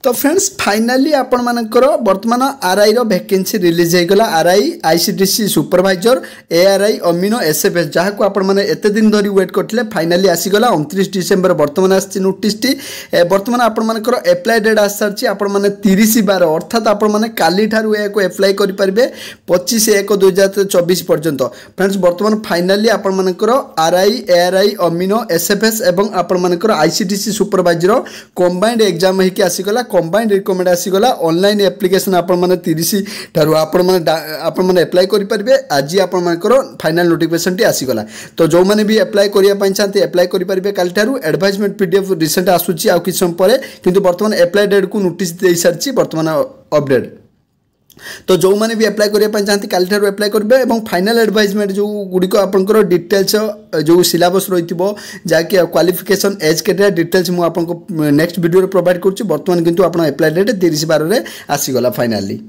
तो friends finally आपण मानकर वर्तमान आरआई रो वैकेंसी रिलीज हो गला। आरआई आईसीडीसी सुपरवाइजर एआरआई अमीनो एसएफएस जहाँ को आपण माने एते दिन धरी वेट करथिले फाइनाली आसीगला 29 डिसेंबर वर्तमान आसी नोटिस टी वर्तमान आपण मानकर एप्लाई डेट आसारची आपण माने 30/12 अर्थात आपण माने काली ठारु एको एप्लाई करि परिबे 25/1/2024 पर्यंत। फ्रेंड्स वर्तमान फाइनाली आपण मानकर आरआई एआरआई अमीनो एसएफएस एवं आपण मानकर आईसीडीसी सुपरवाइजर कंबाइंड एग्जाम हेकि आसीगला। कंबाइंड रिकमेंड आसीगला ऑनलाइन एप्लिकेशन आपण माने 30 ठारु आपण माने अप्लाई करि परिबे। आज आपण मानकर फाइनल नोटिफिकेशन टी आसीगला। तो जो माने भी अप्लाई करिया पई चाहते अप्लाई करि परिबे काल ठारु। एडवाइसमेंट पीडीएफ रिसेंट आसुची आ किछ सम परे किंतु वर्तमान अप्लाई डेट को नोटिस देई सारची वर्तमान अपडेट। तो जो मैंने भी अप्लाई करने चाहते काली ठार अप्लाई करेंगे और फाइनल एडवाइजमेंट जो गुड़िक आपंकर डिटेल्स जो सिलेबस रही जहाँकि क्वालिफिकेशन एज कैटेगरी डिटेल्स मुझे नेक्स्ट वीडियो प्रोवाइड करुँच। बर्तमान किंतु आप अप्लाई डेट 30/12 आसीगला फाइनाली।